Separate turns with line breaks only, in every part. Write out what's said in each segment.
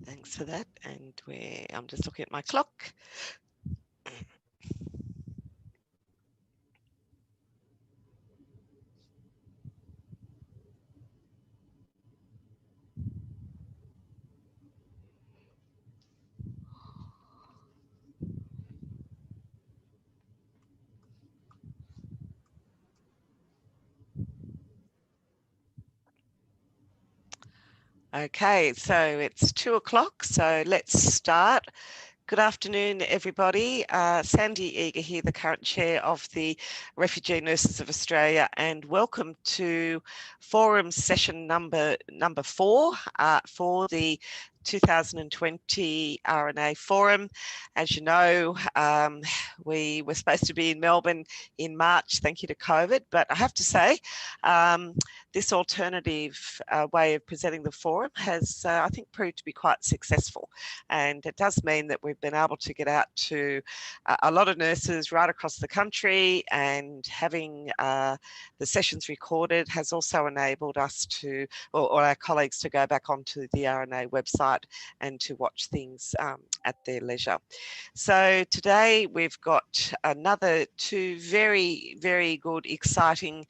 Thanks for that. And I'm just looking at my clock. Okay, so it's 2 o'clock, so let's start. Good afternoon, everybody. Sandy Eager here, the current chair of the Refugee Nurses of Australia, and welcome to forum session number 4 for the 2020 RNA Forum. As you know, we were supposed to be in Melbourne in March, thank you to COVID, but I have to say, this alternative way of presenting the forum has, I think, proved to be quite successful. And it does mean that we've been able to get out to a lot of nurses right across the country, and having the sessions recorded has also enabled us to, or our colleagues, to go back onto the RNA website and to watch things at their leisure. So today we've got another 2 very, very good, exciting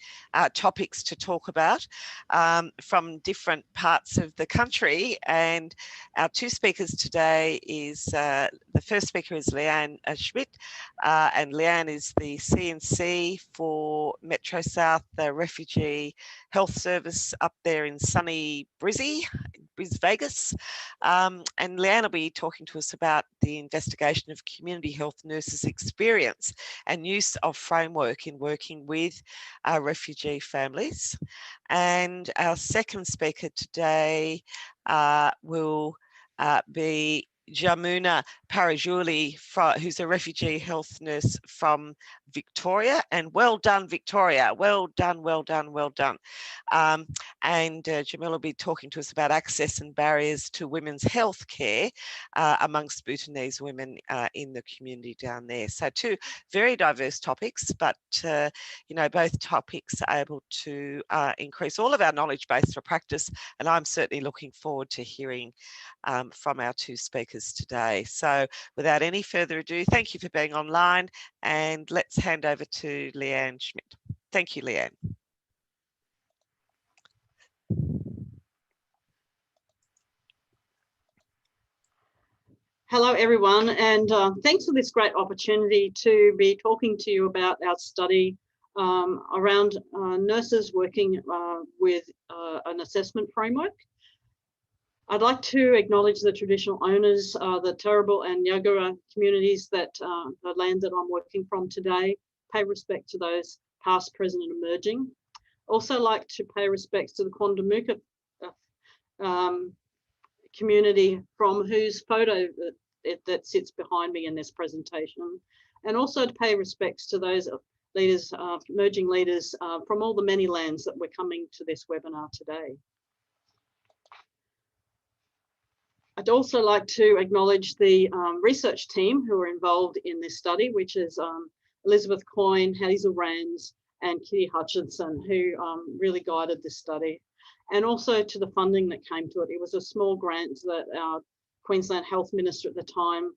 topics to talk about from different parts of the country. And our 2 speakers today is, the first speaker is Leanne Schmidt, and Leanne is the CNC for Metro South, the Refugee Health Service up there in sunny Bris Vegas. And Leanne will be talking to us about the investigation of community health nurses' experience and use of framework in working with refugee families. And our second speaker today will be Jamuna Parajuli, who's a refugee health nurse from Victoria. And well done, Victoria. Well done, well done, well done. And Jamila will be talking to us about access and barriers to women's health care amongst Bhutanese women in the community down there. So 2 very diverse topics, but you know, both topics are able to increase all of our knowledge base for practice. And I'm certainly looking forward to hearing from our 2 speakers today. So without any further ado, thank you for being online, and let's hand over to Leanne Schmidt. Thank you, Leanne.
Hello, everyone, and thanks for this great opportunity to be talking to you about our study around nurses working with an assessment framework. I'd like to acknowledge the traditional owners, the Turrbal and Yagara communities, that the land that I'm working from today. Pay respect to those past, present and emerging. Also like to pay respects to the Quandamooka community, from whose photo that sits behind me in this presentation, and also to pay respects to those leaders, emerging leaders from all the many lands that we're coming to this webinar today. I'd also like to acknowledge the research team who are involved in this study, which is Elizabeth Coyne, Hazel Rands and Kitty Hutchinson, who really guided this study. And also to the funding that came to it. It was a small grant that our Queensland Health Minister at the time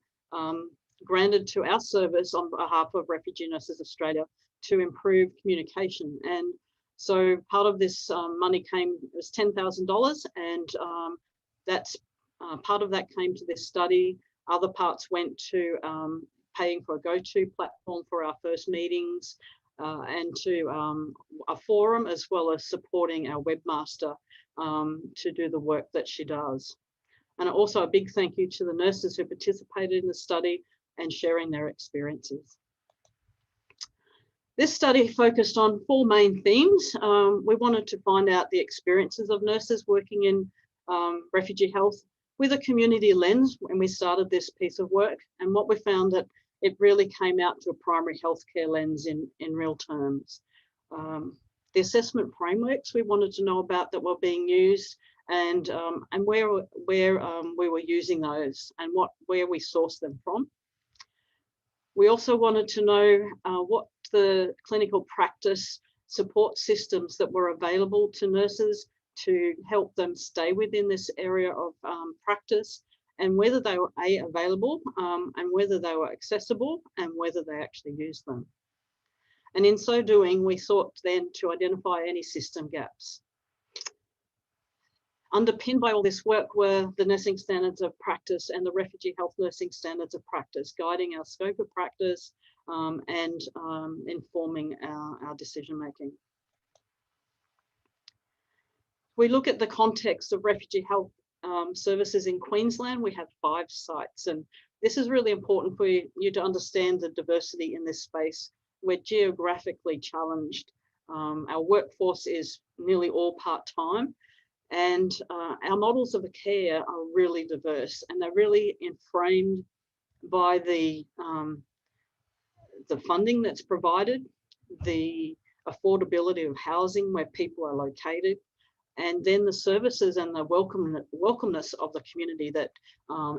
granted to our service on behalf of Refugee Nurses Australia to improve communication. And so part of this money was $10,000, and that's part of that came to this study. Other parts went to paying for a go-to platform for our first meetings, and to a forum, as well as supporting our webmaster to do the work that she does. And also a big thank you to the nurses who participated in the study and sharing their experiences. This study focused on 4 main themes. We wanted to find out the experiences of nurses working in refugee health with a community lens when we started this piece of work. And what we found that it really came out to a primary healthcare lens in real terms. The assessment frameworks we wanted to know about that were being used, and where we were using those, and where we sourced them from. We also wanted to know what the clinical practice support systems that were available to nurses to help them stay within this area of practice, and whether they were available, and whether they were accessible, and whether they actually used them. And in so doing, we sought then to identify any system gaps. Underpinned by all this work were the nursing standards of practice and the refugee health nursing standards of practice, guiding our scope of practice and informing our decision making. We look at the context of refugee health services in Queensland. We have 5 sites, and this is really important for you to understand the diversity in this space. We're geographically challenged. Our workforce is nearly all part-time, and our models of care are really diverse, and they're really framed by the funding that's provided, the affordability of housing where people are located, and then the services and the welcomeness of the community that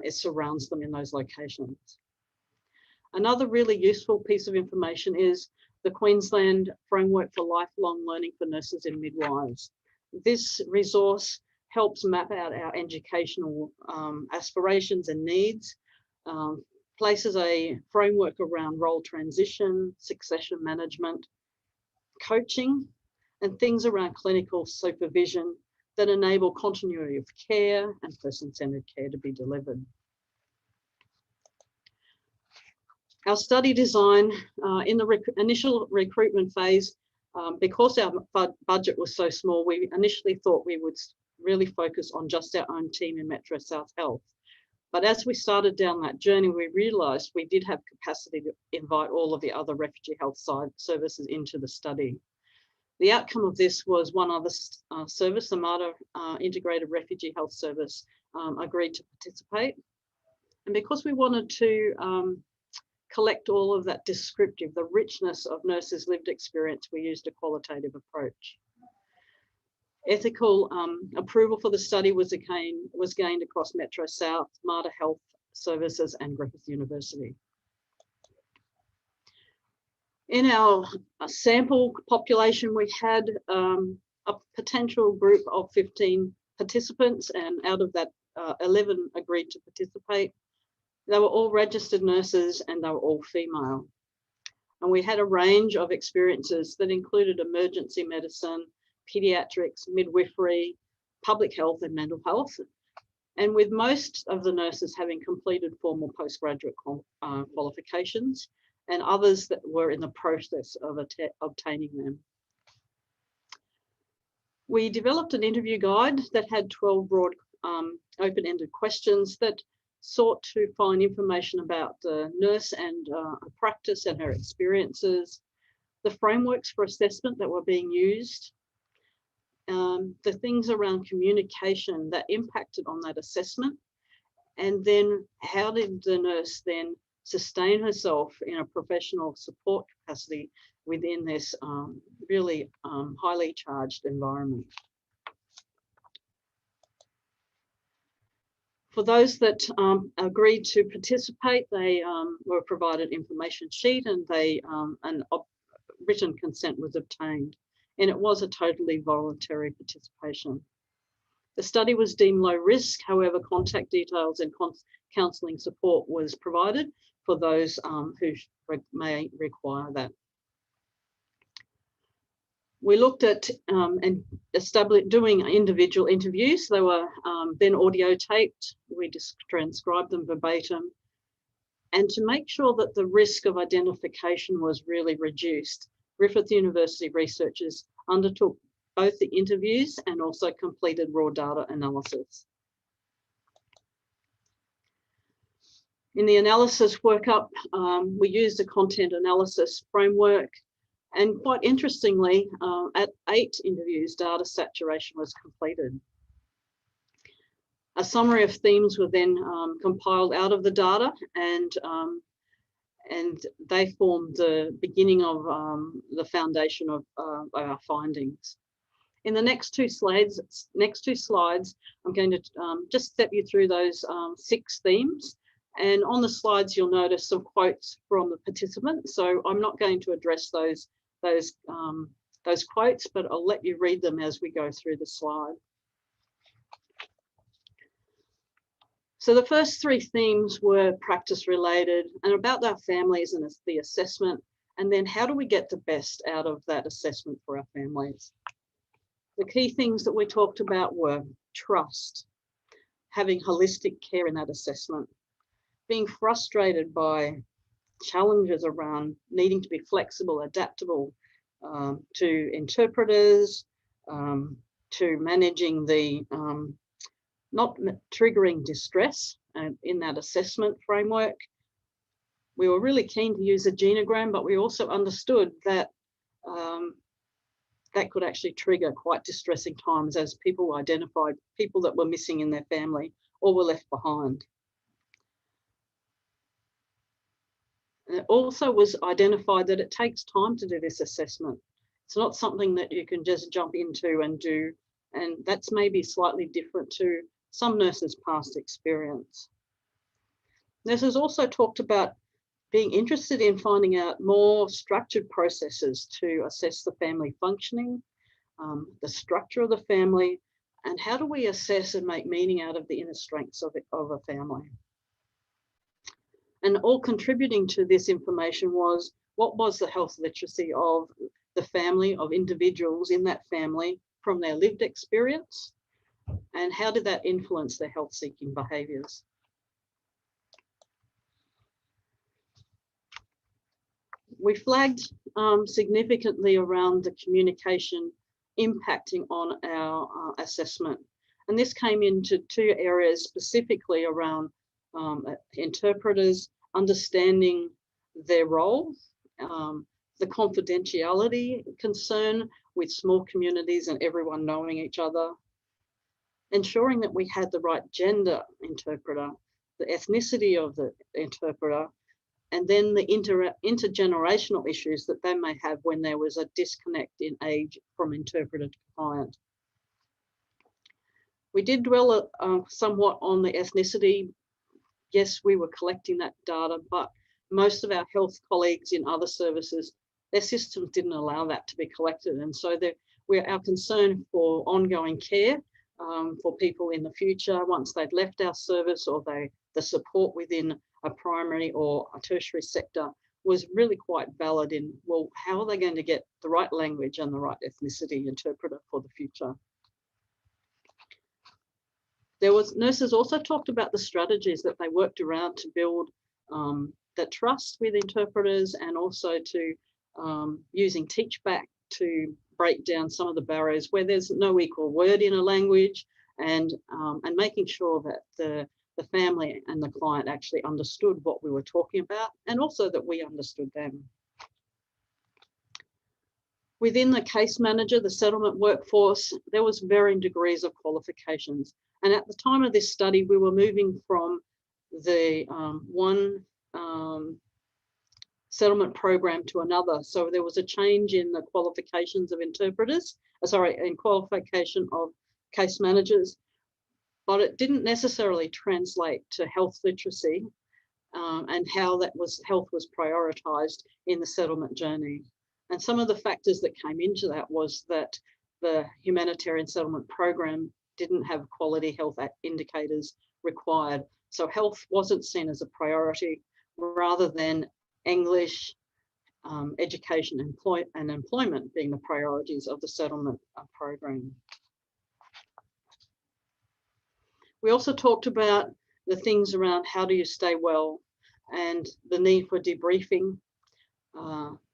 it surrounds them in those locations. Another really useful piece of information is the Queensland Framework for Lifelong Learning for Nurses and Midwives. This resource helps map out our educational aspirations and needs, places a framework around role transition, succession management, coaching, and things around clinical supervision that enable continuity of care and person-centered care to be delivered. Our study design in the initial recruitment phase, because our budget was so small, we initially thought we would really focus on just our own team in Metro South Health. But as we started down that journey, we realised we did have capacity to invite all of the other refugee health services into the study. The outcome of this was one other service, the MARTA Integrated Refugee Health Service, agreed to participate. And because we wanted to collect all of that descriptive, the richness of nurses' lived experience, we used a qualitative approach. Ethical approval for the study was gained across Metro South, MARTA Health Services, and Griffith University. In our sample population, we had a potential group of 15 participants, and out of that, 11 agreed to participate. They were all registered nurses and they were all female. And we had a range of experiences that included emergency medicine, pediatrics, midwifery, public health, and mental health. And with most of the nurses having completed formal postgraduate qualifications, and others that were in the process of obtaining them. We developed an interview guide that had 12 broad open-ended questions that sought to find information about the nurse and practice and her experiences, the frameworks for assessment that were being used, the things around communication that impacted on that assessment, and then how did the nurse then sustain herself in a professional support capacity within this really highly charged environment. For those that agreed to participate, they were provided information sheet, and written consent was obtained, and it was a totally voluntary participation. The study was deemed low risk, however, contact details and counselling support was provided for those who may require that. We looked at and doing individual interviews. They were then audio taped. We just transcribed them verbatim. And to make sure that the risk of identification was really reduced, Griffith University researchers undertook both the interviews and also completed raw data analysis. In the analysis workup, we used a content analysis framework, and quite interestingly, at 8 interviews, data saturation was completed. A summary of themes were then compiled out of the data, and they formed the beginning of the foundation of our findings. In the next two slides, I'm going to just step you through those 6 themes. And on the slides, you'll notice some quotes from the participants. So I'm not going to address those quotes, but I'll let you read them as we go through the slide. So the first three themes were practice related and about our families and the assessment, and then how do we get the best out of that assessment for our families. The key things that we talked about were trust, having holistic care in that assessment, being frustrated by challenges around needing to be flexible, adaptable to interpreters, to managing the not triggering distress in that assessment framework. We were really keen to use a genogram, but we also understood that that could actually trigger quite distressing times as people identified people that were missing in their family or were left behind. And it also was identified that it takes time to do this assessment. It's not something that you can just jump into and do, and that's maybe slightly different to some nurses' past experience. Nurses also talked about being interested in finding out more structured processes to assess the family functioning, the structure of the family, and how do we assess and make meaning out of the inner strengths of a family. And all contributing to this information was what was the health literacy of the family, of individuals in that family from their lived experience, and how did that influence their health-seeking behaviours. We flagged significantly around the communication impacting on our assessment. And this came into two areas specifically around interpreters understanding their role, the confidentiality concern with small communities and everyone knowing each other, ensuring that we had the right gender interpreter, the ethnicity of the interpreter, and then the intergenerational issues that they may have when there was a disconnect in age from interpreter to client. We did dwell somewhat on the ethnicity. Yes, we were collecting that data, but most of our health colleagues in other services, their systems didn't allow that to be collected. And so our concern for ongoing care for people in the future, once they'd left our service or the support within a primary or a tertiary sector was really quite valid in, well, how are they going to get the right language and the right ethnicity interpreter for the future? Nurses also talked about the strategies that they worked around to build that trust with interpreters, and also to using teachback to break down some of the barriers where there's no equal word in a language, and making sure that the family and the client actually understood what we were talking about, and also that we understood them. Within the case manager, the settlement workforce, there was varying degrees of qualifications. And at the time of this study, we were moving from the one settlement program to another. So there was a change in the qualifications of interpreters, in qualification of case managers, but it didn't necessarily translate to health literacy and how health was prioritised in the settlement journey. And some of the factors that came into that was that the humanitarian settlement program didn't have quality health indicators required. So health wasn't seen as a priority, rather than English, education, and employment being the priorities of the settlement program. We also talked about the things around how do you stay well and the need for debriefing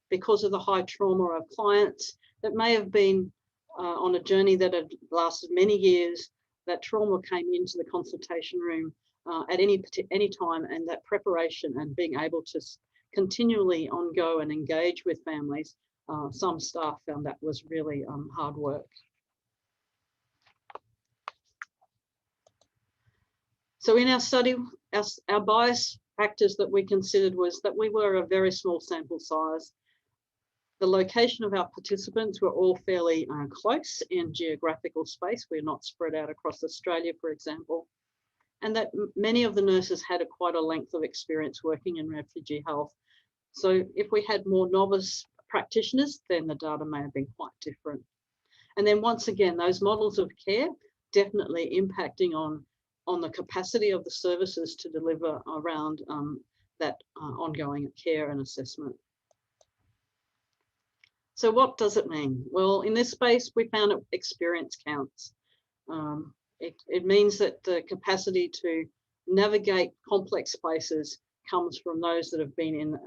because of the high trauma of clients that may have been on a journey that had lasted many years. That trauma came into the consultation room at any time, and that preparation and being able to continually go and engage with families, some staff found that was really hard work. So in our study, our bias factors that we considered was that we were a very small sample size. The location of our participants were all fairly close in geographical space. We're not spread out across Australia, for example, and that many of the nurses had quite a length of experience working in refugee health. So if we had more novice practitioners, then the data may have been quite different. And then once again, those models of care definitely impacting on on the capacity of the services to deliver around that ongoing care and assessment. So what does it mean? Well, in this space, we found that experience counts. It means that the capacity to navigate complex spaces comes from those that have been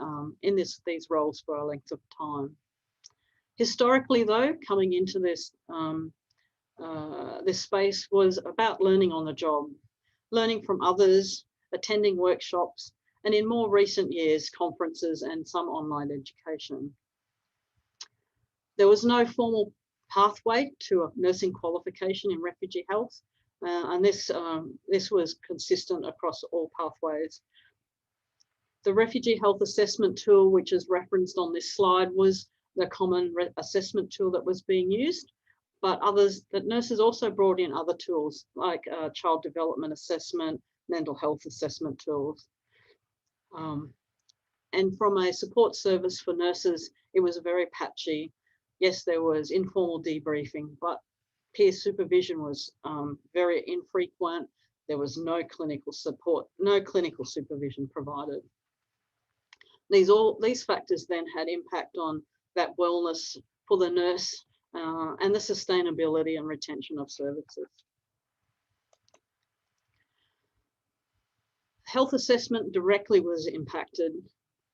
in these roles for a length of time. Historically, though, coming into this this space was about learning on the job, learning from others, attending workshops, and in more recent years, conferences and some online education. There was no formal pathway to a nursing qualification in refugee health, and this was consistent across all pathways. The refugee health assessment tool, which is referenced on this slide, was the common assessment tool that was being used, but nurses also brought in other tools like child development assessment, mental health assessment tools. And from a support service for nurses, it was very patchy. Yes, there was informal debriefing, but peer supervision was very infrequent. There was no clinical support, no clinical supervision provided. These factors then had impact on that wellness for the nurse and the sustainability and retention of services. Health assessment directly was impacted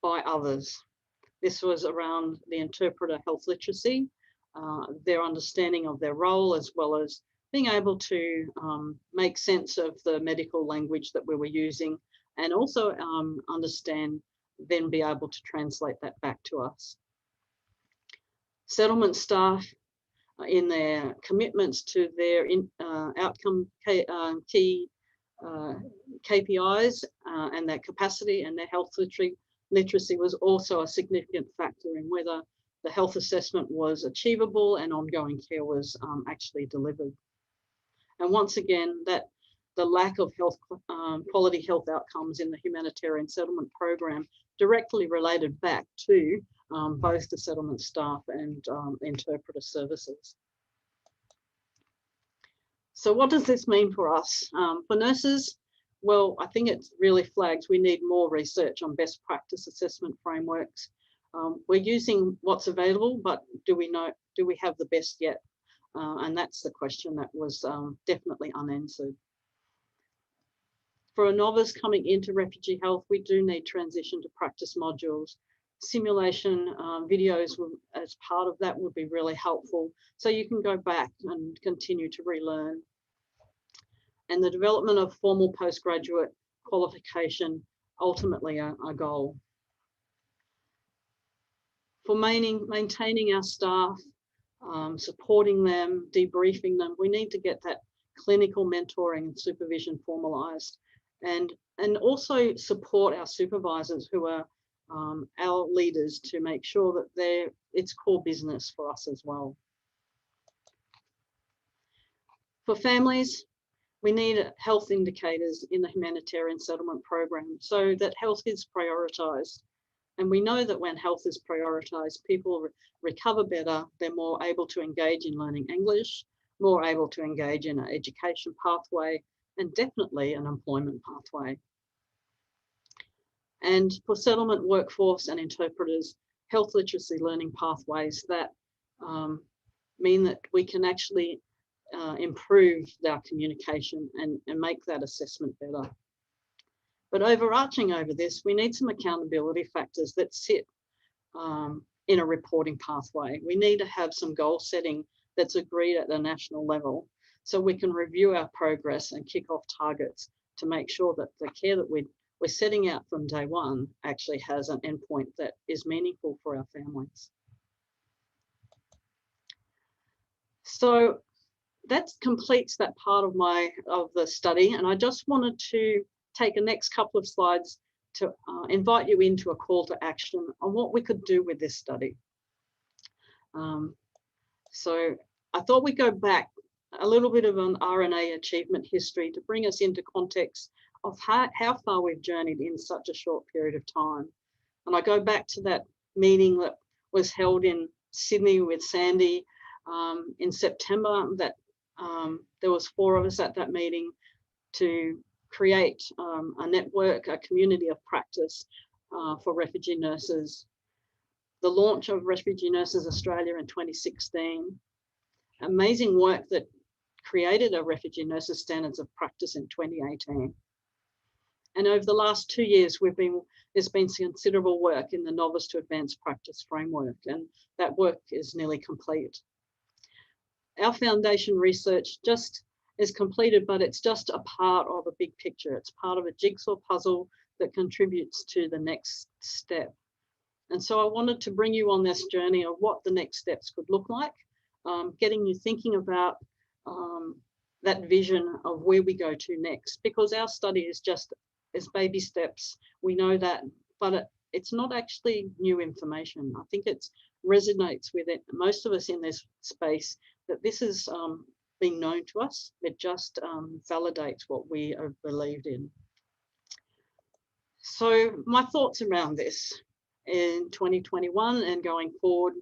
by others. This was around the interpreter health literacy, their understanding of their role, as well as being able to make sense of the medical language that we were using, and also then be able to translate that back to us. Settlement staff in their commitments to their outcome key KPIs and their capacity and their health literacy was also a significant factor in whether the health assessment was achievable and ongoing care was actually delivered. And once again, that the lack of quality health outcomes in the humanitarian settlement program directly related back to both the settlement staff and interpreter services. So what does this mean for us? For nurses, well, I think it really flags we need more research on best practice assessment frameworks. We're using what's available, but do we have the best yet? And that's the question that was definitely unanswered. For a novice coming into refugee health, we do need transition to practice modules. Simulation videos as part of that would be really helpful, so you can go back and continue to relearn. And the development of formal postgraduate qualification, ultimately a goal. For maintaining our staff, supporting them, debriefing them, we need to get that clinical mentoring and supervision formalised, and also support our supervisors who are our leaders to make sure that it's core business for us as well. For families, we need health indicators in the humanitarian settlement program so that health is prioritised. And we know that when health is prioritised, people recover better, they're more able to engage in learning English, more able to engage in an education pathway, and definitely an employment pathway. And for settlement workforce and interpreters, health literacy learning pathways that mean that we can actually improve our communication and make that assessment better. But overarching over this, we need some accountability factors that sit in a reporting pathway. We need to have some goal setting that's agreed at the national level so we can review our progress and kick off targets to make sure that the care that we're setting out from day one actually has an endpoint that is meaningful for our families. So that completes that part of the study, and I just wanted to take the next couple of slides to invite you into a call to action on what we could do with this study. So I thought we'd go back a little bit of an RNA achievement history to bring us into context of how far we've journeyed in such a short period of time. And I go back to that meeting that was held in Sydney with Sandy in September. That there was 4 of us at that meeting. to create a network, a community of practice for refugee nurses. The launch of Refugee Nurses Australia in 2016, amazing work that created a Refugee Nurses Standards of Practice in 2018. And over the last 2 years, there's been considerable work in the Novice to Advanced Practice framework, and that work is nearly complete. Our foundation research just is completed, but it's just a part of a big picture. It's part of a jigsaw puzzle that contributes to the next step. And so I wanted to bring you on this journey of what the next steps could look like, getting you thinking about that vision of where we go to next, because our study is just baby steps. We know that, but it's not actually new information. I think it resonates with it. Most of us in this space, that this is being known to us. It just validates what we have believed in. So my thoughts around this in 2021 and going forward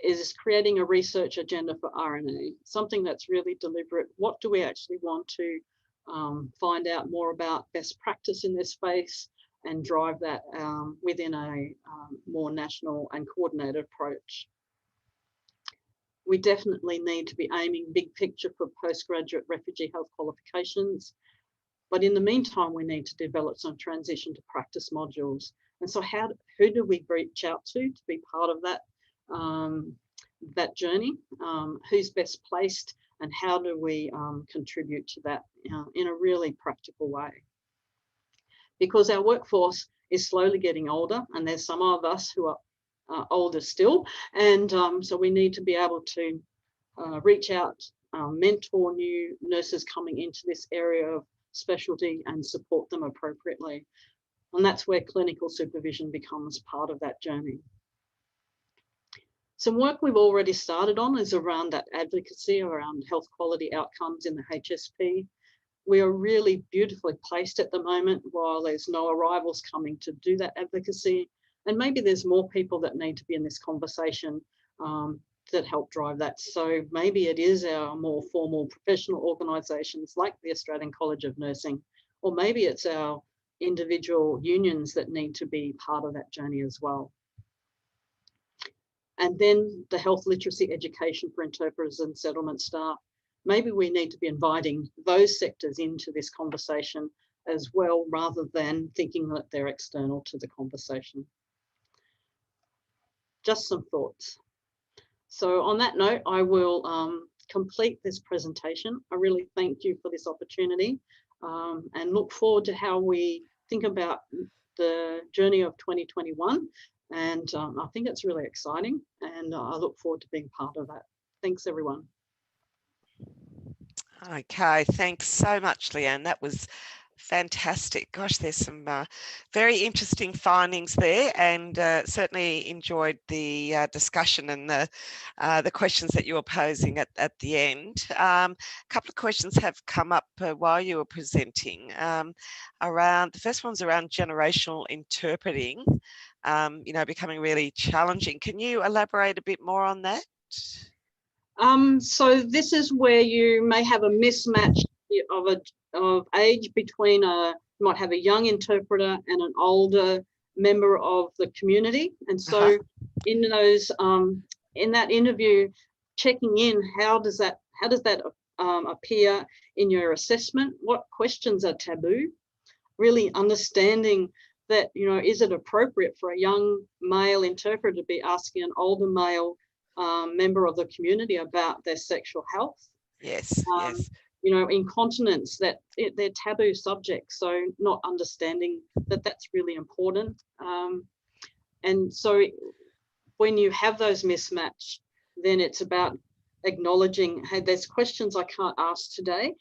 is creating a research agenda for RNA, something that's really deliberate. What do we actually want to find out more about best practice in this space and drive that within a more national and coordinated approach. We definitely need to be aiming big picture for postgraduate refugee health qualifications. But in the meantime, we need to develop some transition to practice modules. And so who do we reach out to be part of that, that journey? Who's best placed, and how do we contribute to that in a really practical way? Because our workforce is slowly getting older, and there's some of us who are older still. And so we need to be able to reach out, mentor new nurses coming into this area of specialty and support them appropriately. And that's where clinical supervision becomes part of that journey. Some work we've already started on is around that advocacy around health quality outcomes in the HSP. We are really beautifully placed at the moment while there's no arrivals coming to do that advocacy. And maybe there's more people that need to be in this conversation that help drive that. So maybe it is our more formal professional organisations like the Australian College of Nursing, or maybe it's our individual unions that need to be part of that journey as well. And then the health literacy education for interpreters and settlement staff. Maybe we need to be inviting those sectors into this conversation as well, rather than thinking that they're external to the conversation. Just some thoughts. So on that note, I will complete this presentation. I really thank you for this opportunity and look forward to how we think about the journey of 2021. And I think it's really exciting, and I look forward to being part of that. Thanks, everyone.
Okay, thanks so much, Leanne. That was fantastic. Gosh, there's some very interesting findings there, and certainly enjoyed the discussion and the questions that you were posing at the end. A couple of questions have come up while you were presenting. The first one's around generational interpreting, becoming really challenging. Can you elaborate a bit more on that?
So this is where you may have a mismatch of age between you might have a young interpreter and an older member of the community. And so in those in that interview, checking in, how does that appear in your assessment? What questions are taboo? Really understanding that, is it appropriate for a young male interpreter to be asking an older male member of the community about their sexual health?
Yes, yes.
Incontinence, that they're taboo subjects, so not understanding that that's really important. And so when you have those mismatch, then it's about acknowledging, hey, there's questions I can't ask today,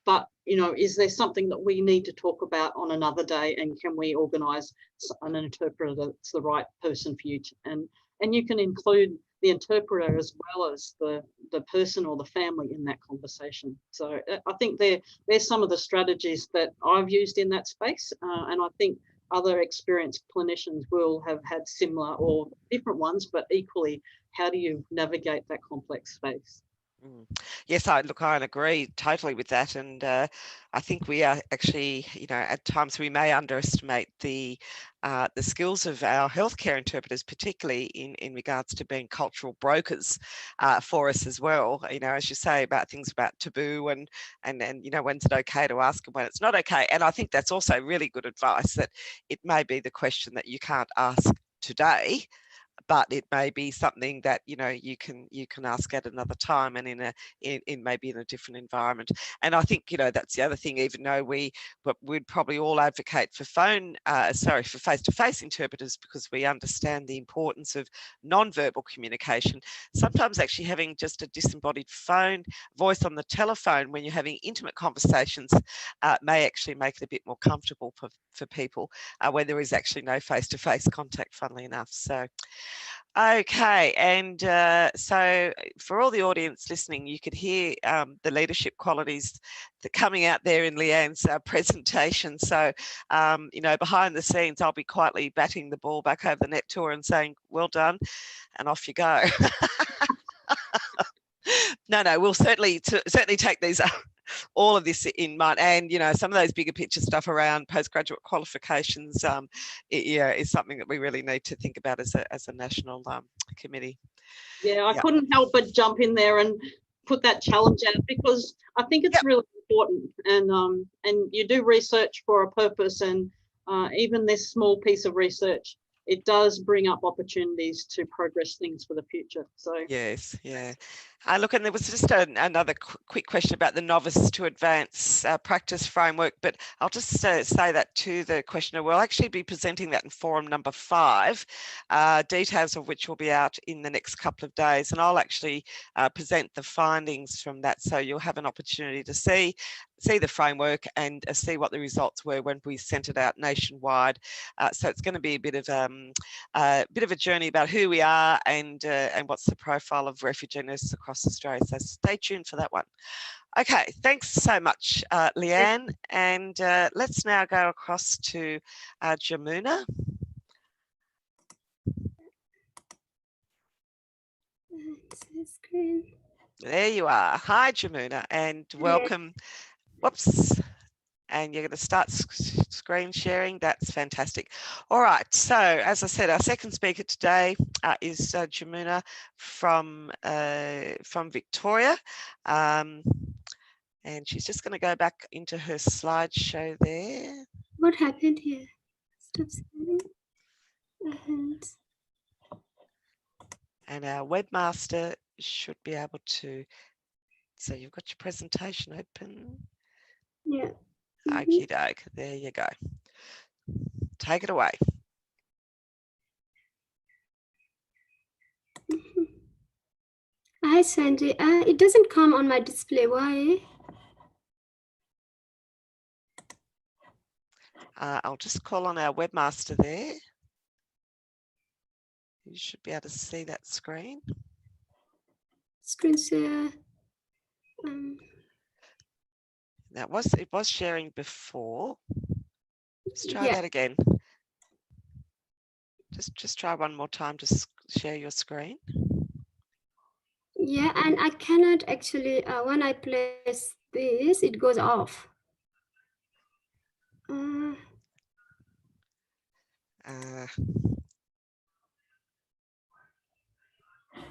but is there something that we need to talk about on another day, and can we organise an interpreter that's the right person for you and you can include the interpreter as well as the person or the family in that conversation. So I think there's some of the strategies that I've used in that space, and I think other experienced clinicians will have had similar or different ones, but equally, how do you navigate that complex space?
Yes, I agree totally with that, and I think we are actually, at times we may underestimate the skills of our healthcare interpreters, particularly in regards to being cultural brokers for us as well. As you say, about things about taboo and when's it okay to ask and when it's not okay. And I think that's also really good advice, that it may be the question that you can't ask today, but it may be something that you can ask at another time, and in maybe in a different environment. And I think that's the other thing. Even though we'd probably all advocate for for face-to-face interpreters, because we understand the importance of non-verbal communication. Sometimes actually having just a disembodied voice on the telephone when you're having intimate conversations may actually make it a bit more comfortable for people where there is actually no face-to-face contact, funnily enough. So okay, and so for all the audience listening, you could hear the leadership qualities that coming out there in Leanne's presentation. So, behind the scenes, I'll be quietly batting the ball back over the net to her and saying, well done, and off you go. No, we'll certainly take these all of this in mind, and some of those bigger picture stuff around postgraduate qualifications is something that we really need to think about as a national committee.
Yeah, I couldn't help but jump in there and put that challenge out, because I think it's really important, and you do research for a purpose, and even this small piece of research, it does bring up opportunities to progress things for the future. So
yes, yeah. Look, and there was just another quick question about the novice to advanced practice framework, but I'll just say that to the questioner. We'll actually be presenting that in forum number 5, details of which will be out in the next couple of days, and I'll actually present the findings from that, so you'll have an opportunity to see the framework and see what the results were when we sent it out nationwide. So it's going to be a bit of a journey about who we are and what's the profile of refugee nurses across Australia. So stay tuned for that one. Okay, thanks so much, Leanne. And let's now go across to Jamuna. There you are. Hi, Jamuna, and welcome. Whoops. And you're going to start screen sharing. That's fantastic. All right. So as I said, our second speaker today is Jamuna from Victoria. And she's just going to go back into her slideshow there.
What happened here? Stop sharing.
And our webmaster should be able to. So you've got your presentation open.
Yeah.
Okie doke. There you go. Take it away.
Hi, Sandy. It doesn't come on my display. Why?
I'll just call on our webmaster there. You should be able to see that screen.
Screen share.
It was sharing before. Just try that again. Just try one more time to share your screen.
Yeah, and I cannot actually, when I press this, it goes off.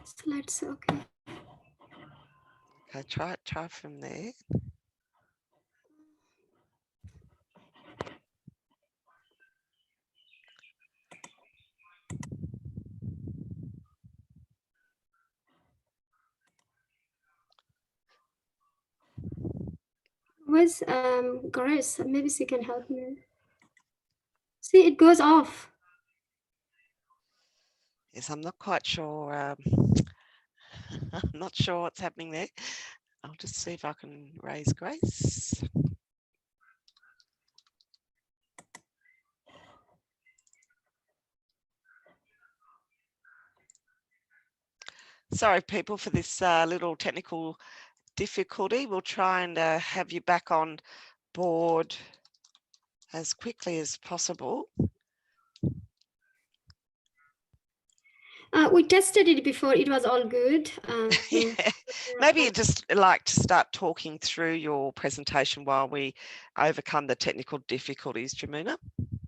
Slides, okay.
Okay, try from there.
Where's Grace? Maybe she can help me. See, it goes off.
Yes, I'm not quite sure. I'm not sure what's happening there. I'll just see if I can raise Grace. Sorry, people, for this little technical difficulty. We'll try and have you back on board as quickly as possible.
We we tested it before. It was all good.
Yeah. Maybe you'd just like to start talking through your presentation while we overcome the technical difficulties, Jamuna.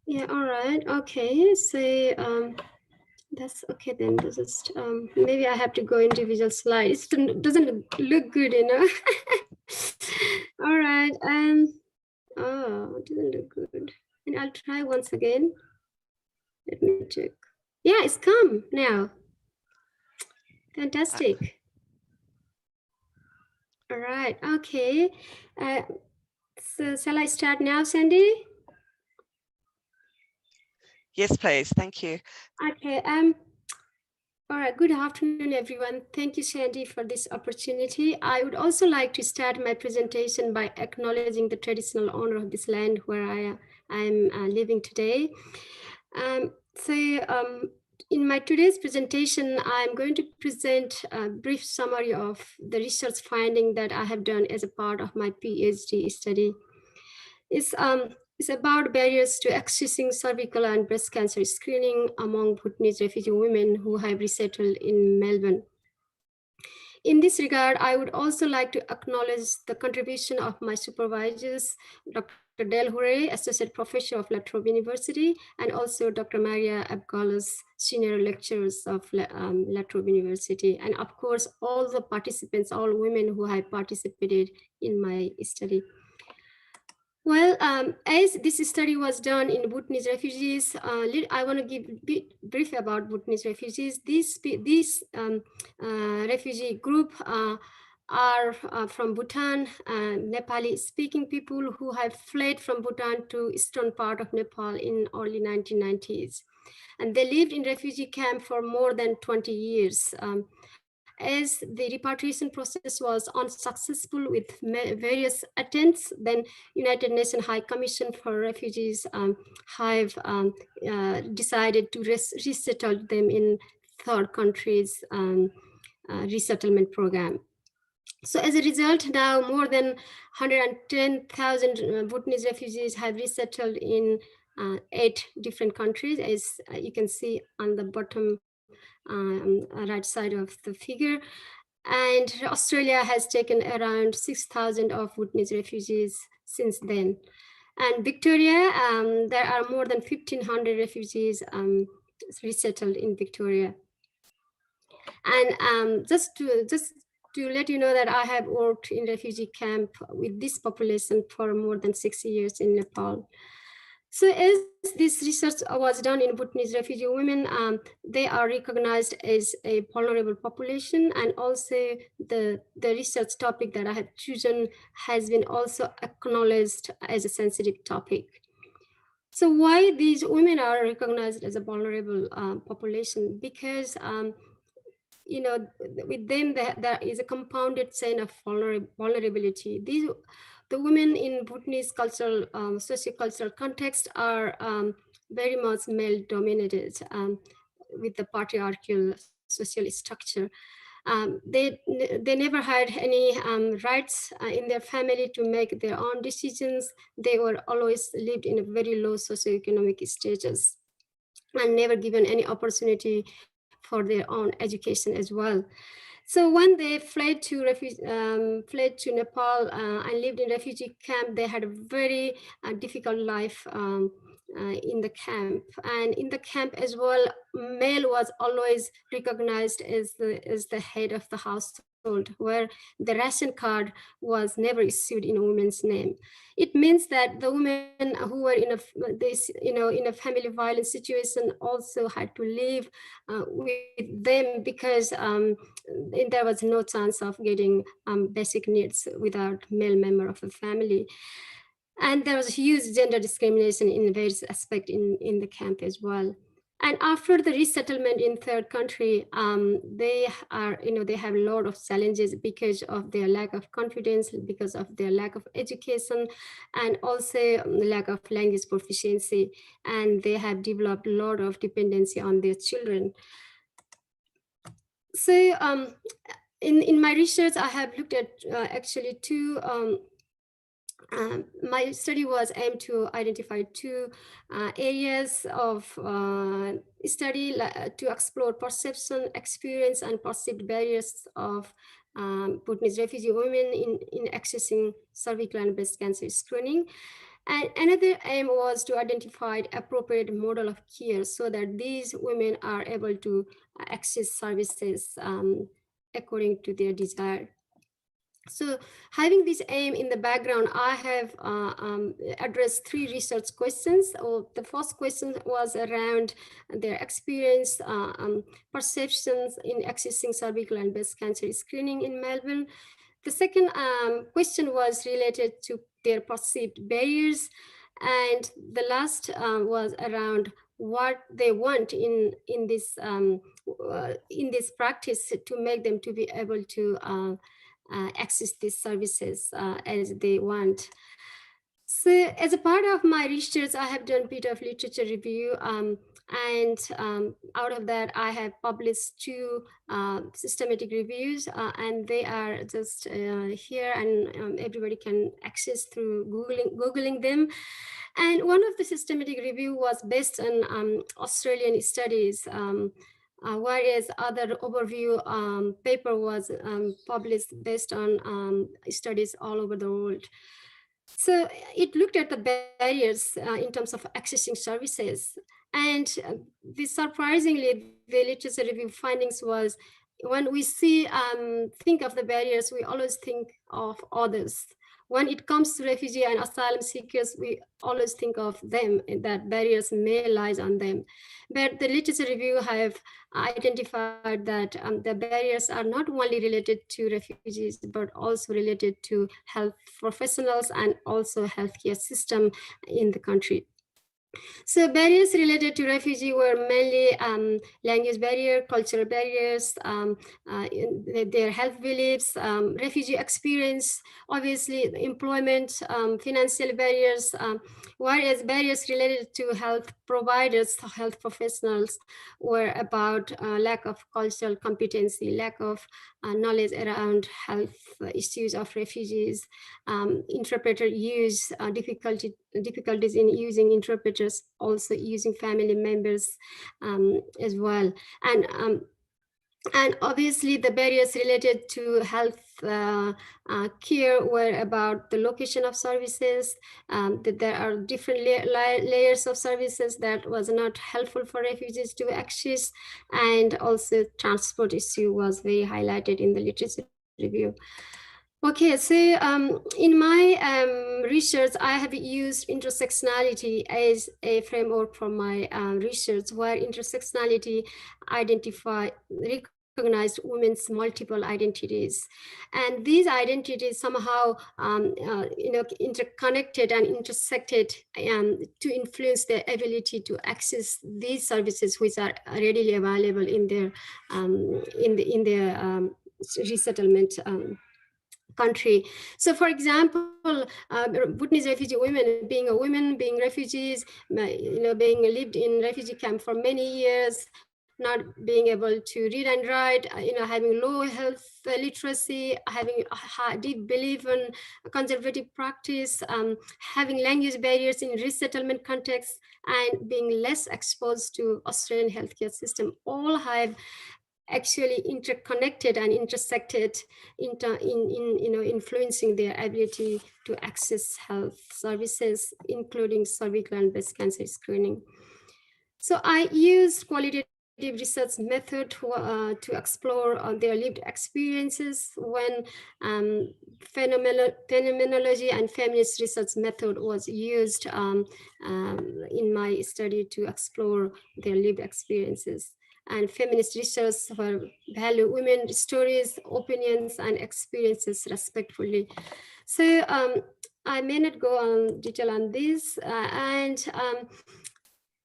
Yeah, all right. Okay, so that's okay then. Just maybe I have to go individual slides. It doesn't look good, you know. All right. Oh, it doesn't look good. And I'll try once again. Let me check. Yeah, it's come now. Fantastic. All right. Okay. So shall I start now, Sandy?
Yes, please. Thank you.
Okay. All right. Good afternoon, everyone. Thank you, Sandy, for this opportunity. I would also like to start my presentation by acknowledging the traditional owner of this land where I am living today. In my today's presentation, I'm going to present a brief summary of the research finding that I have done as a part of my PhD study. It's about barriers to accessing cervical and breast cancer screening among Bhutanese refugee women who have resettled in Melbourne. In this regard, I would also like to acknowledge the contribution of my supervisors, Dr. Del Hure, Associate Professor of La Trobe University, and also Dr. Maria Abgalos, Senior Lecturers of La Trobe University, and of course, all the participants, all women who have participated in my study. Well, as this study was done in Bhutanese refugees, I want to give a bit brief about Bhutanese refugees. This refugee group are from Bhutan, Nepali-speaking people who have fled from Bhutan to eastern part of Nepal in early 1990s. And they lived in refugee camp for more than 20 years. As the repatriation process was unsuccessful with various attempts, then United Nations High Commission for Refugees have decided to resettle them in third countries resettlement program. So as a result, now more than 110,000 Bhutanese refugees have resettled in 8 different countries, as you can see on the bottom right side of the figure. And Australia has taken around 6,000 of Bhutanese refugees since then. And Victoria, there are more than 1,500 refugees resettled in Victoria. And just to let you know that I have worked in refugee camp with this population for more than 6 years in Nepal. So as this research was done in Bhutanese refugee women, they are recognized as a vulnerable population, and also the research topic that I have chosen has been also acknowledged as a sensitive topic. So why these women are recognized as a vulnerable population? Because you know, with them there is a compounded chain of vulnerability. The women in Bhutanese cultural, socio-cultural context are very much male-dominated with the patriarchal social structure. They never had any rights in their family to make their own decisions. They were always lived in a very low socioeconomic status and never given any opportunity for their own education as well. So when they fled to Nepal and lived in refugee camp, they had a very difficult life in the camp. And in the camp as well, male was always recognized as the head of the household, where the ration card was never issued in a woman's name. It means that the women who were in a family violence situation also had to live with them, because there was no chance of getting basic needs without male member of the family. And there was huge gender discrimination in various aspects in the camp as well. And after the resettlement in third country, they have a lot of challenges because of their lack of confidence, because of their lack of education, and also lack of language proficiency. And they have developed a lot of dependency on their children. So in my research, I have looked at actually two My study was aimed to identify two areas of study to explore perception, experience, and perceived barriers of Bhutanese refugee women in accessing cervical and breast cancer screening. And another aim was to identify appropriate model of care so that these women are able to access services according to their desire. So having this aim in the background, I have addressed 3 research questions. The first question was around their experience, perceptions in accessing cervical and breast cancer screening in Melbourne. The second question was related to their perceived barriers. And the last was around what they want in this practice to make them to be able to access these services as they want. So as a part of my research, I have done a bit of literature review, and out of that, I have published 2 systematic reviews, and they are just here, and everybody can access through Googling them. And one of the systematic review was based on Australian studies, whereas other overview paper was published based on studies all over the world. So it looked at the barriers in terms of accessing services. And surprisingly, the literature review findings was when we think of the barriers, we always think of others. When it comes to refugee and asylum seekers, we always think of them, and that barriers may lie on them. But the literature review have identified that the barriers are not only related to refugees, but also related to health professionals and also healthcare system in the country. So barriers related to refugee were mainly language barrier, cultural barriers, their health beliefs, refugee experience, obviously employment, financial barriers, whereas barriers related to health providers, health professionals were about lack of cultural competency, lack of knowledge around health issues of refugees, interpreter use, difficulties in using interpreters, also using family members as well. And obviously the barriers related to health care were about the location of services, that there are different layers of services that was not helpful for refugees to access, and also transport issue was very highlighted in the literature review. Okay, so in my research, I have used intersectionality as a framework for my research, where intersectionality recognized women's multiple identities, and these identities somehow interconnected and intersected to influence their ability to access these services, which are readily available in their resettlement country. So for example, Bhutanese refugee women, being refugees, being lived in refugee camp for many years, not being able to read and write, having low health literacy, having a deep belief in conservative practice, having language barriers in resettlement context, and being less exposed to Australian healthcare system, all have actually interconnected and intersected in influencing their ability to access health services, including cervical and breast cancer screening. So I used qualitative research method to explore their lived experiences when phenomenology and feminist research method was used in my study to explore their lived experiences. And feminist research value women's stories, opinions, and experiences respectfully. So I may not go on detail on this, and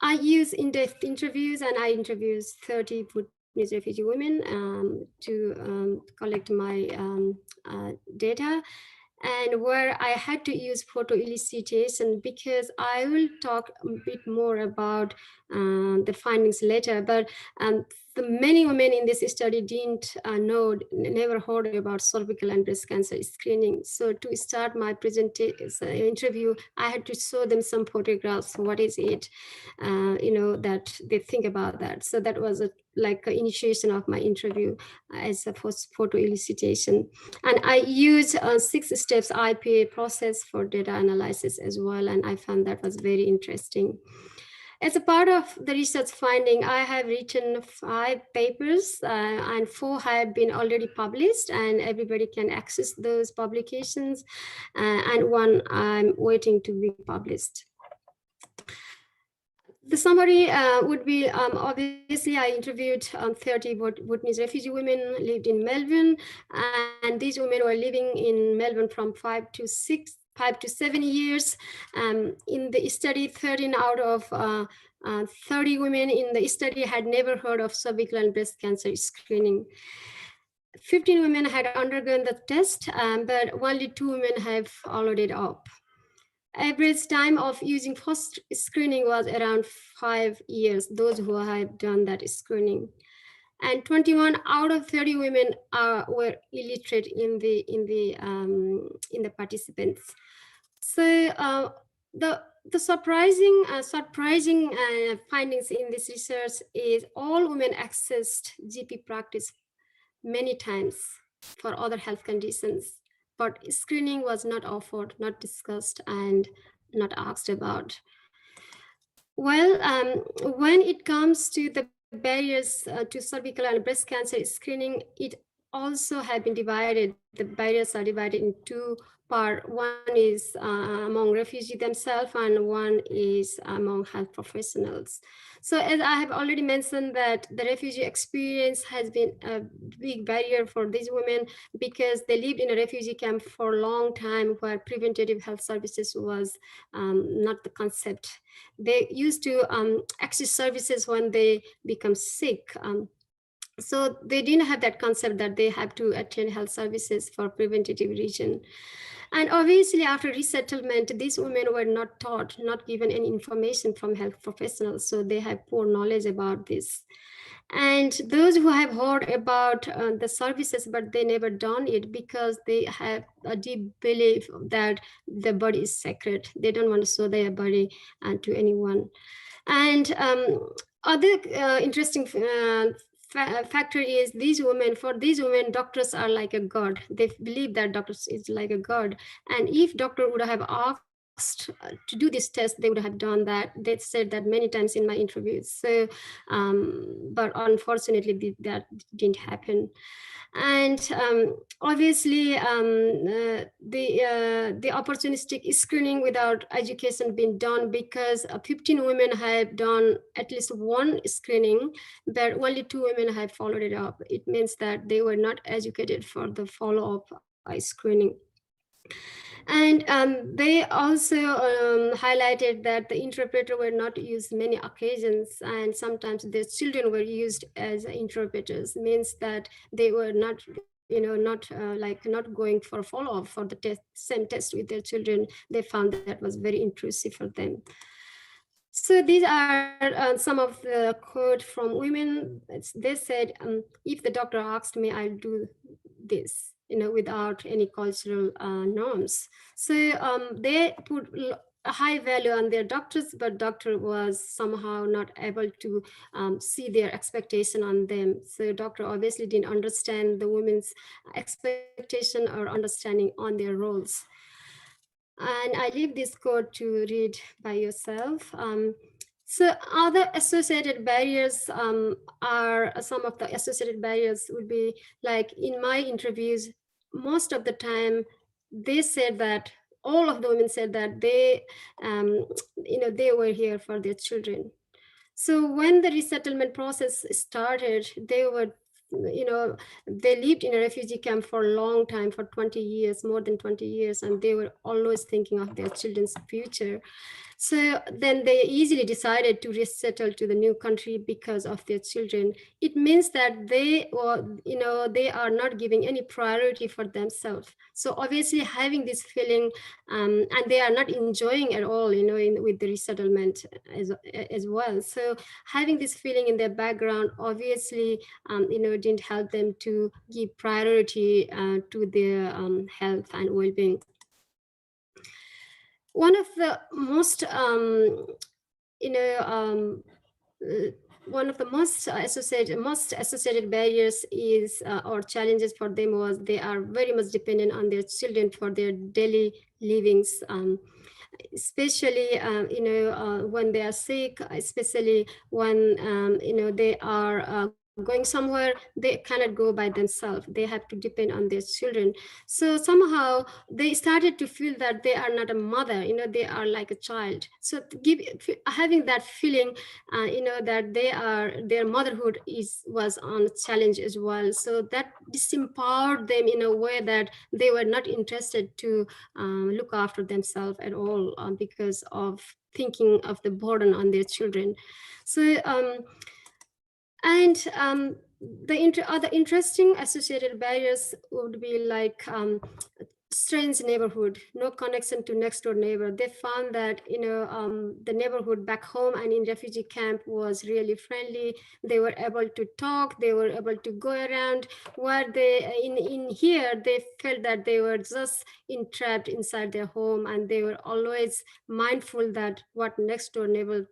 I use in-depth interviews, and I interviewed 30 Bhutanese refugee women to collect my data, and where I had to use photo elicitation, because I will talk a bit more about the findings later. But the many women in this study didn't never heard about cervical and breast cancer screening. So to start my presentation interview, I had to show them some photographs. What is it, that they think about that. So that was like an initiation of my interview as a first photo elicitation. And I use 6 steps IPA process for data analysis as well. And I found that was very interesting. As a part of the research finding, I have written 5 papers and 4 have been already published, and everybody can access those publications, and 1 I'm waiting to be published. The summary would be, obviously, I interviewed 30 Bhutanese refugee women lived in Melbourne, and these women were living in Melbourne from 5 to 7 years. In the study, 13 out of 30 women in the study had never heard of cervical and breast cancer screening. 15 women had undergone the test, but only 2 women have followed it up. Average time of using first screening was around 5 years, those who have done that screening. And 21 out of 30 women were illiterate in the participants. So the surprising findings in this research is all women accessed GP practice many times for other health conditions, but screening was not offered, not discussed, and not asked about. Well, when it comes to the barriers to cervical and breast cancer screening, it also have been divided. The barriers are divided in 2 parts. One is among refugees themselves, and one is among health professionals. So as I have already mentioned, that the refugee experience has been a big barrier for these women because they lived in a refugee camp for a long time where preventative health services was not the concept. They used to access services when they become sick. So they didn't have that concept that they have to attend health services for preventative reason. And obviously after resettlement, these women were not taught, not given any information from health professionals. So they have poor knowledge about this. And those who have heard about the services, but they never done it because they have a deep belief that the body is sacred. They don't want to show their body to anyone. And other interesting factor is for these women, doctors are like a god. They believe that doctors is like a god. And if doctor would have asked to do this test, they would have done that. They said that many times in my interviews. So, but unfortunately, that didn't happen. And obviously, the opportunistic screening without education being done, because 15 women have done at least 1 screening, but only 2 women have followed it up. It means that they were not educated for the follow-up screening. And they also highlighted that the interpreter were not used many occasions, and sometimes their children were used as interpreters, means that they were not not going for follow-up for the same test with their children. They found that was very intrusive for them. So these are some of the quote from women. They said, if the doctor asked me, I'll do this, without any cultural norms. So they put a high value on their doctors, but doctor was somehow not able to see their expectation on them. So doctor obviously didn't understand the women's expectation or understanding on their roles. And I leave this quote to read by yourself. So other associated barriers are some of the associated barriers would be like in my interviews, most of the time they said that all of the women said that they were here for their children. So when the resettlement process started, they were they lived in a refugee camp for a long time, for 20 years, more than 20 years, and they were always thinking of their children's future. So then they easily decided to resettle to the new country because of their children. It means that they are not giving any priority for themselves. So obviously having this feeling, and they are not enjoying at all, with the resettlement as well. So having this feeling in their background obviously, didn't help them to give priority to their health and well-being. One of the most, one of the most associated barriers is or challenges for them was they are very much dependent on their children for their daily livings, especially when they are sick, especially when they are going somewhere. They cannot go by themselves. They have to depend on their children. So somehow they started to feel that they are not a mother, they are like a child. So having that feeling, that their motherhood was on a challenge as well. So that disempowered them in a way that they were not interested to look after themselves at all, because of thinking of the burden on their children. So the other interesting associated barriers would be like strange neighborhood, no connection to next door neighbor. They found that the neighborhood back home and in refugee camp was really friendly. They were able to talk, they were able to go around. Where they in here they felt that they were just entrapped inside their home, and they were always mindful that what next door neighbor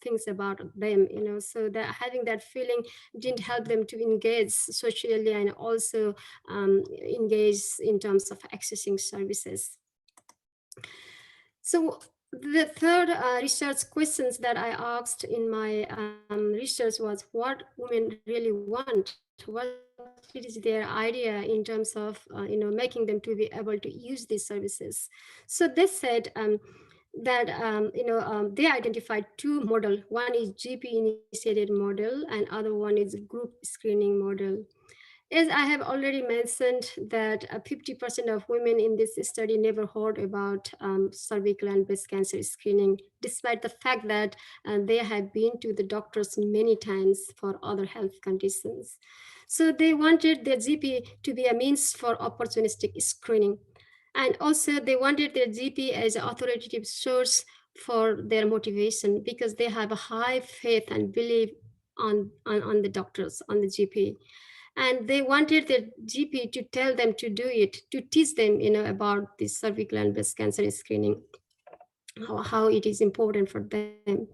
thinks about them. So that having that feeling didn't help them to engage socially and also engage in terms of accessing services. So the third research questions that I asked in my research was what women really want, what is their idea in terms of making them to be able to use these services. So they said that they identified two models. One is GP initiated model and other one is group screening model. As I have already mentioned that 50% of women in this study never heard about cervical and breast cancer screening, despite the fact that they have been to the doctors many times for other health conditions. So they wanted their GP to be a means for opportunistic screening. And also they wanted their GP as an authoritative source for their motivation, because they have a high faith and belief on the doctors, on the GP. And they wanted their GP to tell them to do it, to teach them, about this cervical and breast cancer screening, how it is important for them.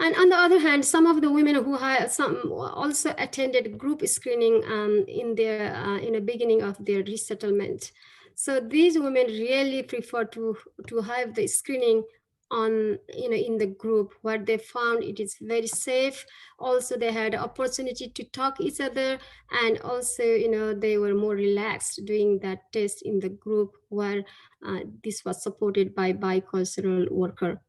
And on the other hand, some of the women who have also attended group screening in the beginning of their resettlement. So these women really prefer to have the screening on in the group, where they found it is very safe. Also they had opportunity to talk each other, and also they were more relaxed doing that test in the group, where this was supported by bicultural worker.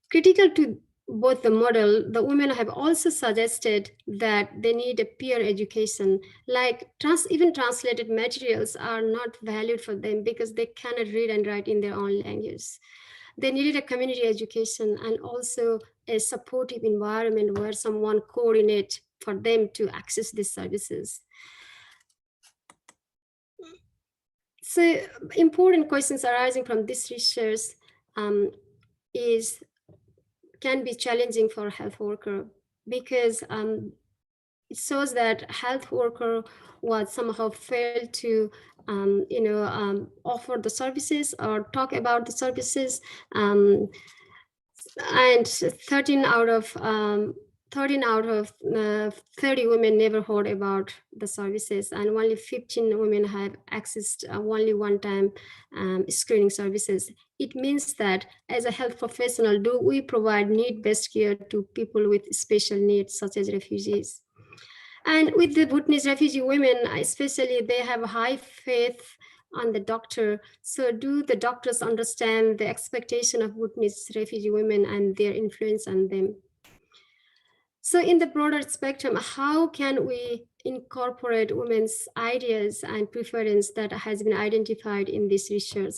Critical to both the model, the women have also suggested that they need a peer education, like even translated materials are not valued for them because they cannot read and write in their own language. They needed a community education and also a supportive environment where someone coordinates for them to access these services. So important questions arising from this research can be challenging for a health worker, because it shows that health worker was somehow failed to offer the services or talk about the services, and 13 out of 30 women never heard about the services, and only 15 women have accessed only one-time screening services. It means that as a health professional, do we provide need-based care to people with special needs, such as refugees? And with the Bhutanese refugee women, especially, they have high faith on the doctor. So do the doctors understand the expectation of Bhutanese refugee women and their influence on them? So in the broader spectrum, how can we incorporate women's ideas and preference that has been identified in this research?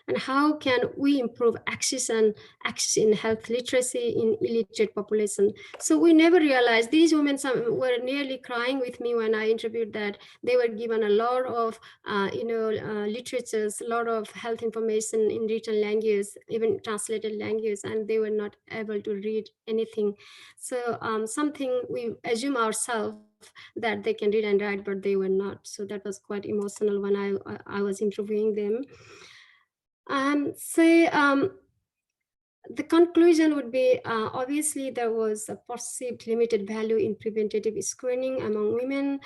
And how can we improve access in health literacy in illiterate population? So we never realized these women were nearly crying with me when I interviewed that they were given a lot of literatures, a lot of health information in written language, even translated language, and they were not able to read anything. So something we assume ourselves that they can read and write, but they were not. So that was quite emotional when I was interviewing them. The conclusion would be, obviously there was a perceived limited value in preventative screening among women.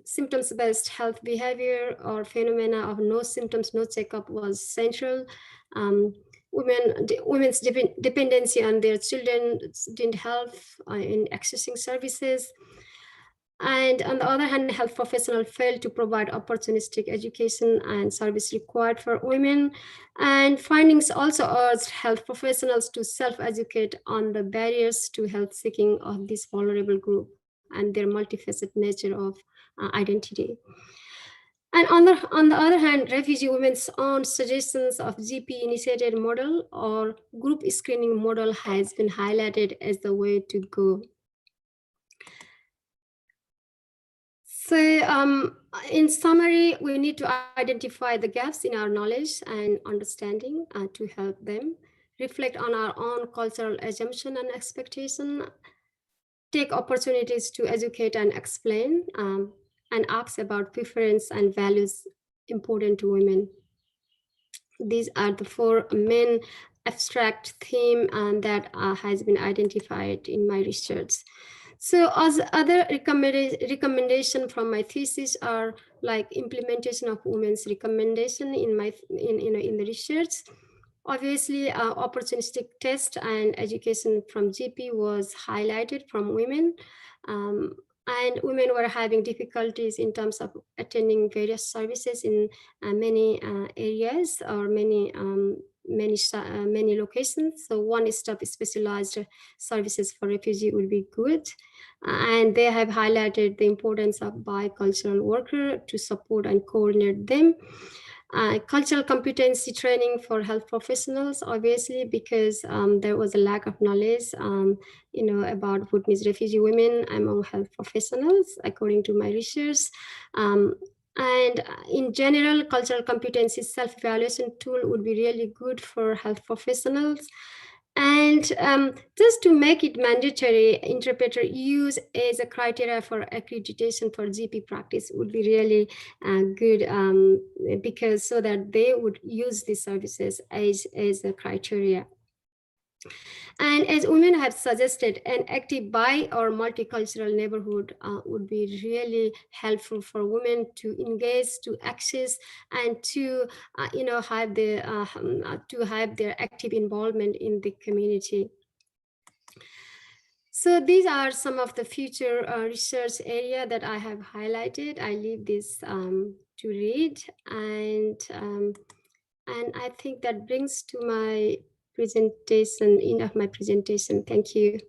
Symptoms-based health behavior or phenomena of no symptoms, no checkup was central. Women's dependency on their children didn't help in accessing services. And on the other hand, health professionals failed to provide opportunistic education and service required for women. And findings also urged health professionals to self-educate on the barriers to health seeking of this vulnerable group and their multifaceted nature of identity. And on the other hand, refugee women's own suggestions of GP-initiated model or group screening model has been highlighted as the way to go. So in summary, we need to identify the gaps in our knowledge and understanding to help them, reflect on our own cultural assumption and expectation, take opportunities to educate and explain, and ask about preference and values important to women. These are the four main abstract themes that has been identified in my research. So as other recommendation from my thesis are like implementation of women's recommendation in the research. Obviously, opportunistic test and education from GP was highlighted from women. And women were having difficulties in terms of attending various services in many areas or many locations. So one-stop specialized services for refugee would be good. And they have highlighted the importance of bicultural worker to support and coordinate them. Cultural competency training for health professionals, obviously, because there was a lack of knowledge, about Bhutanese refugee women among health professionals, according to my research. And in general, cultural competency self-evaluation tool would be really good for health professionals. And just to make it mandatory, interpreter use as a criteria for accreditation for GP practice would be really good, because so that they would use these services as a criteria. And as women have suggested, an active bi or multicultural neighborhood would be really helpful for women to engage, to access, and to have their active involvement in the community. So these are some of the future research area that I have highlighted. I leave this to read, and I think that brings to my presentation, end of my presentation. Thank you.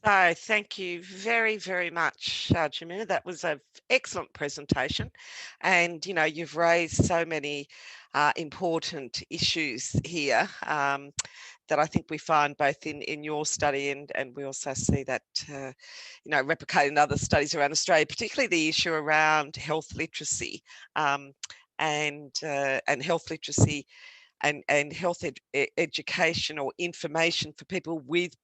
So thank you very, very much, Jamina. That was an excellent presentation. And, you've raised so many important issues here that I think we find both in your study and we also see that, replicated in other studies around Australia, particularly the issue around health literacy and health literacy and health education or information for people with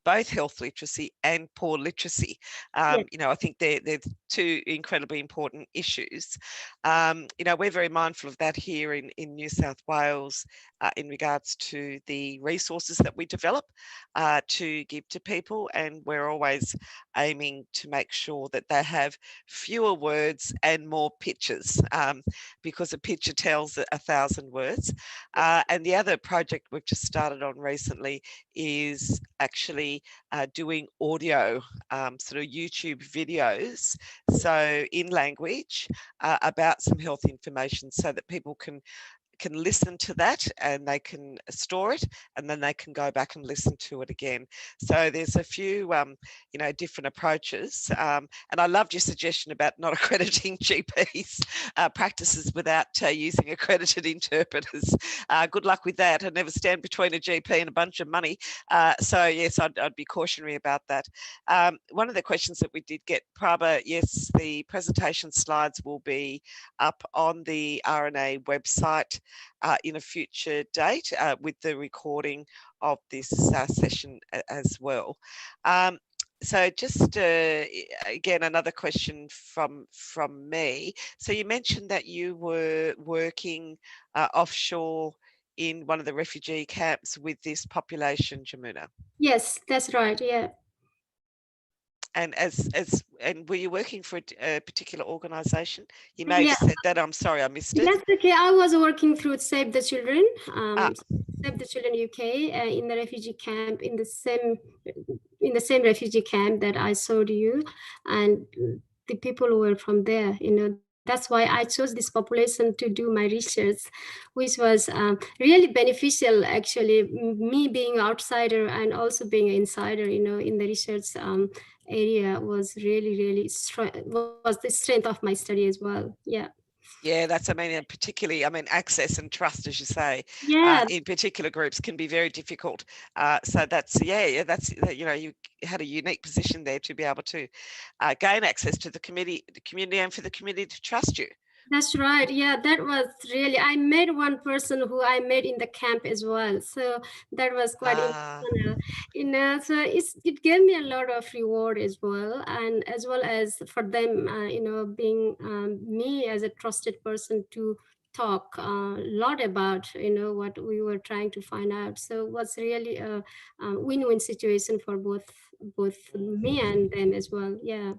both health literacy and poor literacy. I think they're two incredibly important issues. We're very mindful of that here in New South Wales in regards to the resources that we develop to give to people, and we're always aiming to make sure that they have fewer words and more pictures, because a picture tells 1,000 words. And the other project we've just started on recently is actually doing audio sort of YouTube videos, so in language, about some health information so that people can can listen to that and they can store it, and then they can go back and listen to it again. So there's a few, you know, different approaches. And I loved your suggestion about not accrediting GPs practices without using accredited interpreters. Good luck with that, and never stand between a GP and a bunch of money. So yes, I'd be cautionary about that. One of the questions that we did get, Prabha, yes, the presentation slides will be up on the RNA website in a future date with the recording of this session as well. So just again, another question from me. So you mentioned that you were working offshore in one of the refugee camps with this population, Jamuna.
Yes, that's right. Yeah.
And and were you working for a particular organisation? You may have said that. I'm sorry, I missed it.
That's okay. I was working through Save the Children, Save the Children UK, in the refugee camp, in the same refugee camp that I showed you, and the people who were from there. You know, that's why I chose this population to do my research, which was really beneficial. Actually, me being outsider and also being an insider, you know, in the research area was really was the strength of my study as well. Yeah.
Yeah, that's, I mean, particularly, I mean, access and trust, as you say, in particular groups can be very difficult. So that's, that's, you know, you had a unique position there to be able to gain access to the community and for the community to trust you.
That's right. Yeah, that was really, I met one person who I met in the camp as well. So that was quite emotional. You know, so it gave me a lot of reward as well. And as well as for them, you know, being me as a trusted person to talk a lot about, you know, what we were trying to find out. So it was really a win-win situation for both me and them as well. Yeah.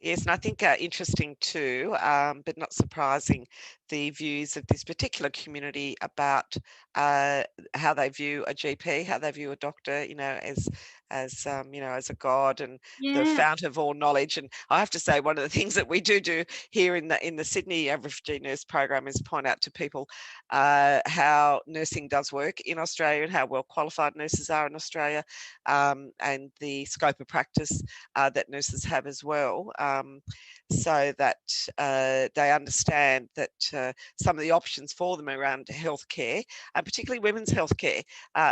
Yes, and I think interesting too, but not surprising, the views of this particular community about how they view a GP, how they view a doctor, you know, as you know, as a god and the fount of all knowledge. And I have to say, one of the things that we do here in the Sydney Refugee Nurse Program is point out to people how nursing does work in Australia and how well qualified nurses are in Australia, and the scope of practice that nurses have as well, so that they understand that some of the options for them around healthcare, and particularly women's healthcare,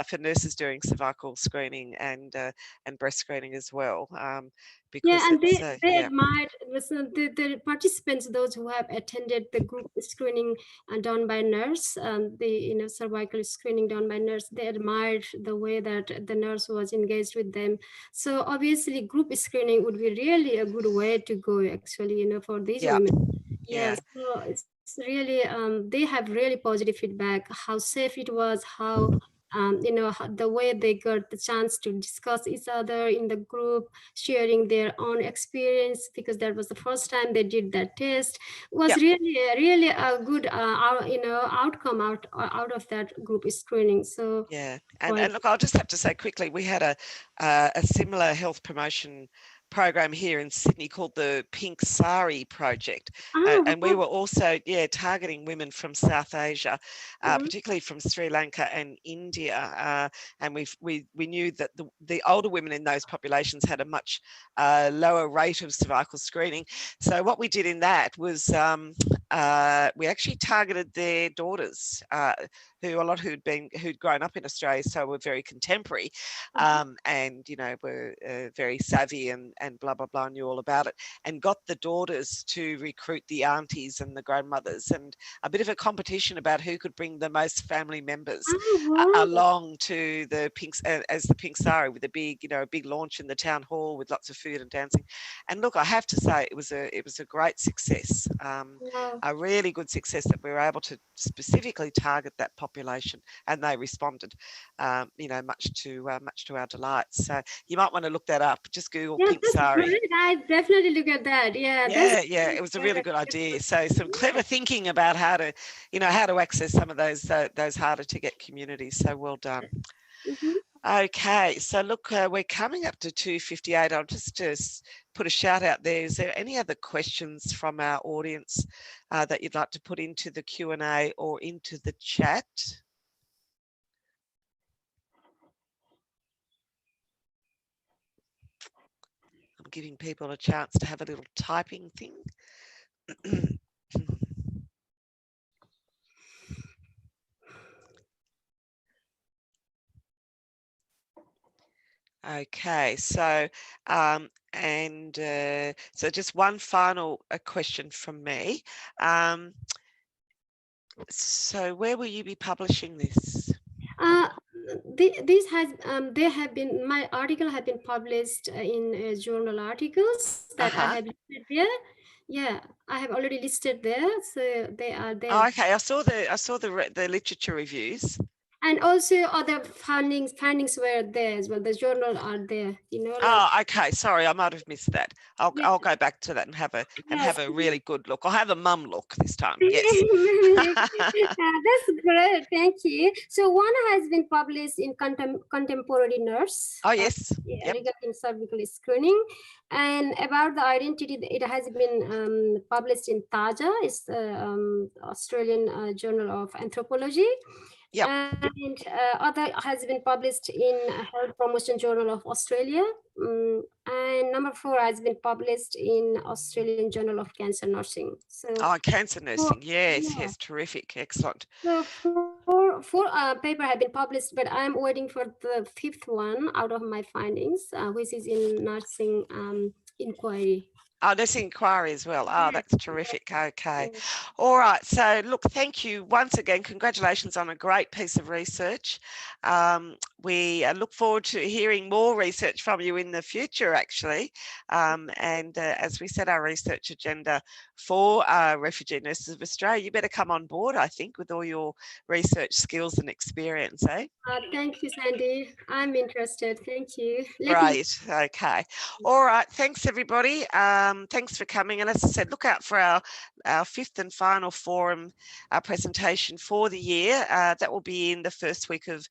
for nurses doing cervical screening and breast screening as well. Because
and they admired the participants, those who have attended the group screening done by nurse, the cervical screening done by nurse. They admired the way that the nurse was engaged with them. So obviously, group screening would be really a good way to go, actually, for these women. Yes, so it's really they have really positive feedback. How safe it was, how the way they got the chance to discuss each other in the group, sharing their own experience, because that was the first time they did that test. Was really a good outcome out of that group screening. So
and look, I'll just have to say quickly, we had a similar health promotion program here in Sydney called the Pink Sari Project, and we were also targeting women from South Asia, particularly from Sri Lanka and India, and we knew that the older women in those populations had a much lower rate of cervical screening. So what we did in that was we actually targeted their daughters, who'd grown up in Australia, so were very contemporary, and were very savvy and blah blah blah, knew all about it, and got the daughters to recruit the aunties and the grandmothers, and a bit of a competition about who could bring the most family members along to the Pink Sari, with a big launch in the town hall with lots of food and dancing. And look, I have to say, it was a great success, a really good success, that we were able to specifically target that population, and they responded, much to our delight. So you might want to look that up. Just Google Pink Sari.
I definitely look at that.
It was a really good idea. So some clever thinking about how to access some of those harder to get communities. So well done. Okay, so look, we're coming up to 2:58. I'll just put a shout out there. Is there any other questions from our audience that you'd like to put into the Q&A or into the chat? I'm giving people a chance to have a little typing thing. Okay, so so just one final question from me. So where will you be publishing this?
This has they have been, my article have been published in journal articles that I have listed there. Yeah, I have already listed there, so they are there.
Oh, okay, I saw the literature reviews.
And also other findings were there as well. The journal are there, you know.
Oh, okay. Sorry, I might have missed that. I'll go back to that and have a really good look. I'll have a mum look this time. Yes.
That's great. Thank you. So one has been published in Contemporary Nurse.
Oh yes.
Regarding cervical screening, and about the identity, it has been published in TAJA. It's the Australian Journal of Anthropology.
Yep.
And other has been published in Health Promotion Journal of Australia. And number 4 has been published in Australian Journal of Cancer Nursing. So
cancer nursing. Yes, terrific, excellent.
So four paper have been published, but I'm waiting for the 5th one out of my findings, which is in nursing inquiry.
Oh, there's inquiry as well. Oh, that's terrific. Okay. All right. So look, thank you once again. Congratulations on a great piece of research. We look forward to hearing more research from you in the future, actually. And as we set our research agenda for Refugee Nurses of Australia, you better come on board, I think, with all your research skills and experience, eh?
Thank you, Sandy. I'm interested. Thank you.
Great. Okay. All right. Thanks, everybody. Thanks for coming. And as I said, look out for our 5th and final forum presentation for the year. That will be in the first week of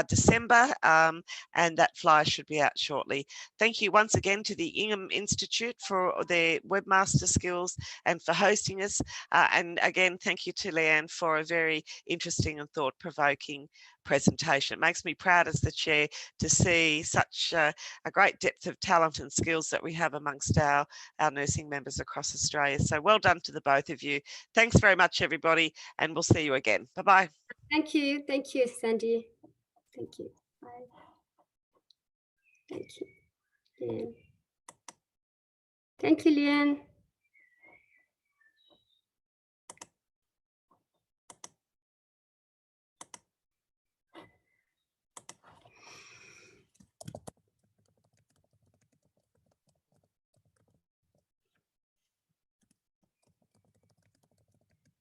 December, and that flyer should be out shortly. Thank you once again to the Ingham Institute for their webmaster skills and for hosting us. And again, thank you to Leanne for a very interesting and thought-provoking presentation. It makes me proud as the chair to see such a great depth of talent and skills that we have amongst our nursing members across Australia. So well done to the both of you. Thanks very much, everybody, and we'll see you again. Bye-bye.
Thank you, Sandy. Thank you. Bye. Thank you, Leanne. Thank you, Leanne.